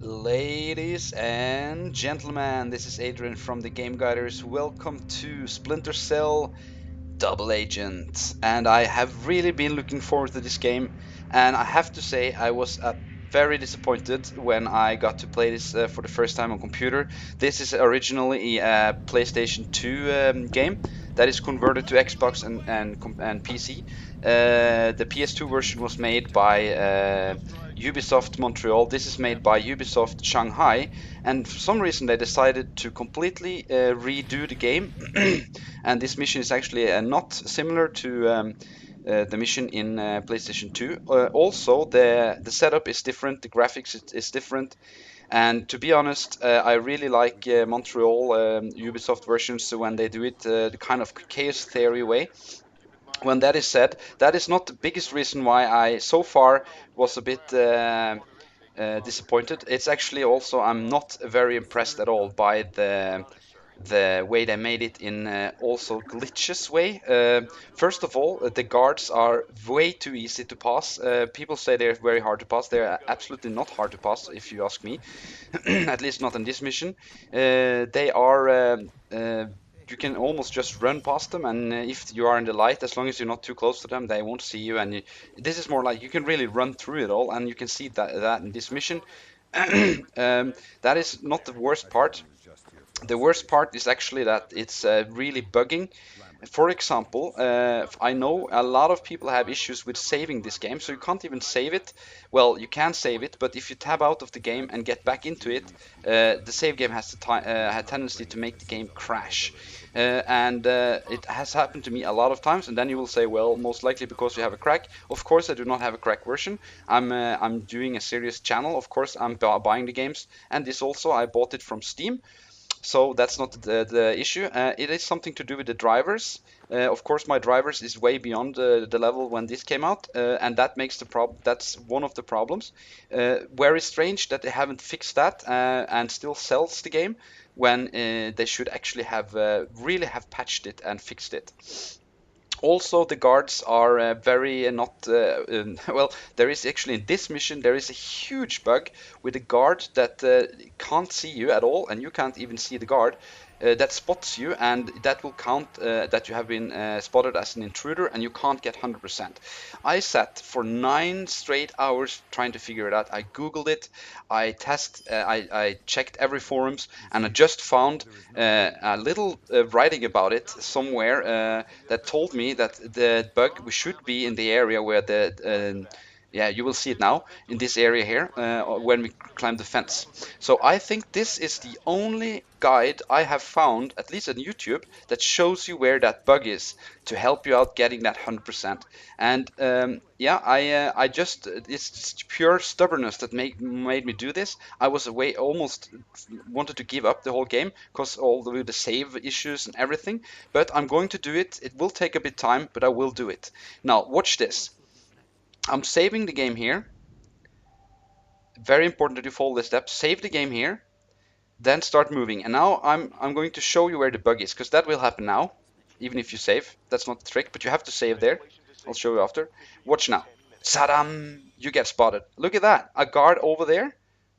Ladies and gentlemen, this is Adrian from the Game Guiders. Welcome to Splinter Cell Double Agent. And I have really been looking forward to this game. And I have to say, I was very disappointed when I got to play this for the first time on computer. This is originally a PlayStation 2 game that is converted to Xbox and PC. The PS2 version was made by Ubisoft Montreal. This is made by Ubisoft Shanghai, and for some reason they decided to completely redo the game. And this mission is actually not similar to the mission in PlayStation 2. Also, the setup is different, the graphics is different, and to be honest, I really like Montreal Ubisoft versions when they do it the kind of chaos theory way. When that is said, that is not the biggest reason why I so far was a bit disappointed. It's actually also I'm not very impressed at all by the way they made it in also glitches way. First of all, the guards are way too easy to pass. People say they're very hard to pass. They're absolutely not hard to pass, if you ask me. At least not in this mission. They are. You can almost just run past them, and if you are in the light, as long as you're not too close to them, they won't see you. And this is more like you can really run through it all, and you can see that in this mission. That is not the worst part. The worst part is actually that it's really bugging. For example, I know a lot of people have issues with saving this game, so you can't even save it. Well, you can save it, but if you tab out of the game and get back into it, the save game has a tendency to make the game crash. And it has happened to me a lot of times, and then you will say, well, most likely because you have a crack. Of course, I do not have a crack version. I'm doing a serious channel. Of course, I'm buying the games, and this also, I bought it from Steam. So that's not the issue. It is something to do with the drivers. Of course, my drivers is way beyond the level when this came out, and that makes the problem. That's one of the problems. Very strange that they haven't fixed that and still sells the game when they should actually have really have patched it and fixed it. Also, the guards are very not well. There is actually in this mission there is a huge bug with a guard that can't see you at all, and you can't even see the guard. That spots you, and that will count that you have been spotted as an intruder, and you can't get 100%. I sat for 9 straight hours trying to figure it out. I googled it, I checked every forums, and I just found a little writing about it somewhere that told me that the bug we should be in the area where the yeah, you will see it now in this area here when we climb the fence. So I think this is the only guide I have found, at least on YouTube, that shows you where that bug is to help you out getting that 100%. And yeah, I just it's pure stubbornness that made me do this. I was away almost wanted to give up the whole game because all the save issues and everything. But I'm going to do it. It will take a bit time, but I will do it. Now watch this. I'm saving the game here. Very important that you follow the steps. Save the game here, then start moving. And now I'm going to show you where the bug is, because that will happen now, even if you save. That's not the trick, but you have to save there. I'll show you after. Watch now. Sadam! You get spotted. Look at that. A guard over there.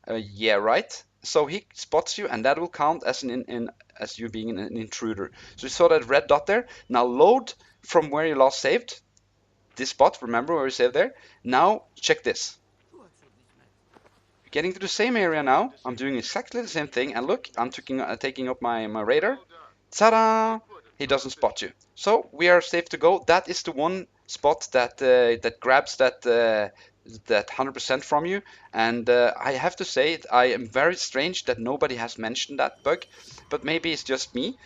Yeah, right. So he spots you, and that will count as as you being an intruder. So you saw that red dot there. Now load from where you last saved. This spot, remember where we saved there? Now check this. Getting to the same area now. I'm doing exactly the same thing, and look, I'm taking up my radar. Ta-da! He doesn't spot you. So we are safe to go. That is the one spot that grabs that 100% from you. And I have to say, I am very strange that nobody has mentioned that bug, but maybe it's just me.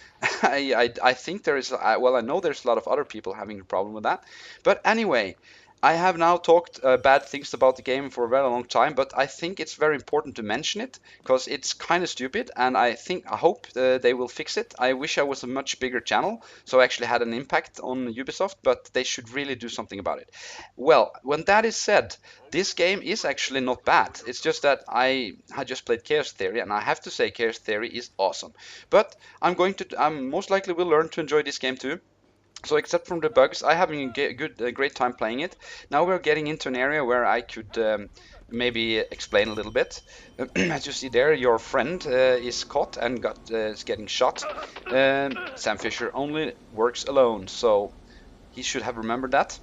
I think there is, well, I know there's a lot of other people having a problem with that. But anyway, I have now talked bad things about the game for a very long time, but I think it's very important to mention it because it's kind of stupid, and I hope they will fix it. I wish I was a much bigger channel, so I actually had an impact on Ubisoft, but they should really do something about it. Well, when that is said, this game is actually not bad. It's just that I had just played Chaos Theory, and I have to say Chaos Theory is awesome. But I'm most likely will learn to enjoy this game too. So except from the bugs, I having a great time playing it. Now we're getting into an area where I could maybe explain a little bit. As you see there, your friend is caught and is getting shot. Sam Fisher only works alone, so he should have remembered that.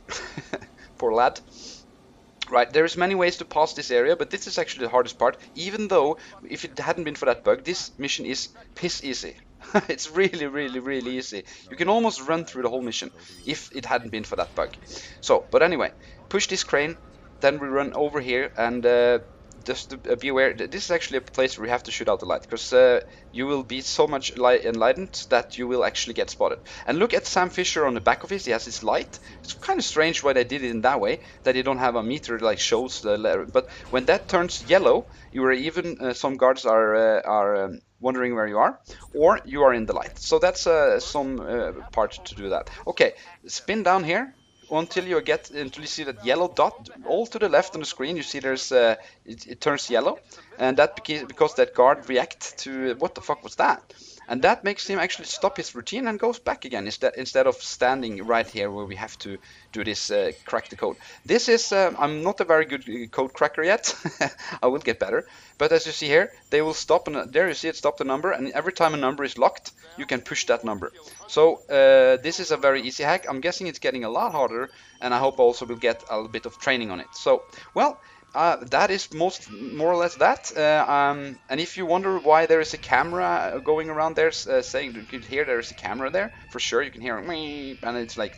Poor lad. Right, there's many ways to pass this area, but this is actually the hardest part, even though if it hadn't been for that bug, this mission is piss easy. It's really, really, really easy. You can almost run through the whole mission if it hadn't been for that bug. So, but anyway, push this crane, then we run over here, and just be aware, this is actually a place where you have to shoot out the light, because you will be so much enlightened that you will actually get spotted. And look at Sam Fisher on the back of his, he has his light. It's kind of strange why they did it in that way, that you don't have a meter like shows the letter. But when that turns yellow, you are even, some guards are wondering where you are, or you are in the light. So that's some part to do that. Okay, spin down here until you see that yellow dot all to the left on the screen. You see there's it turns yellow, and that because that guard react to what the fuck was that, and that makes him actually stop his routine and goes back again instead of standing right here where we have to do this crack the code. This is I'm not a very good code cracker yet. I will get better, but as you see here, they will stop, and there you see it stop the number, and every time a number is locked, you can push that number. So this is a very easy hack. I'm guessing it's getting a lot harder, and I hope also we'll get a little bit of training on it. So, well, that is more or less that. And if you wonder why there is a camera going around there, saying you can hear there is a camera there, for sure you can hear it, and it's like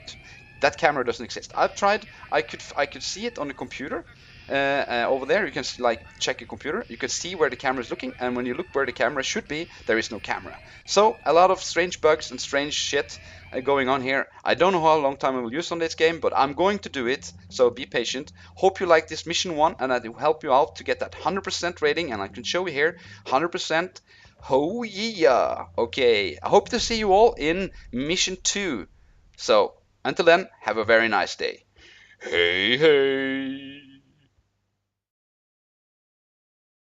that camera doesn't exist. I've tried. I could see it on the computer. Over there, you can like check a computer. You can see where the camera is looking, and when you look where the camera should be, there is no camera. So a lot of strange bugs and strange shit going on here. I don't know how long time I will use on this game, but I'm going to do it. So be patient. Hope you like this mission 1, and that will help you out to get that 100% rating. And I can show you here 100%. Oh yeah. Okay. I hope to see you all in mission 2. So until then, have a very nice day. Hey, hey.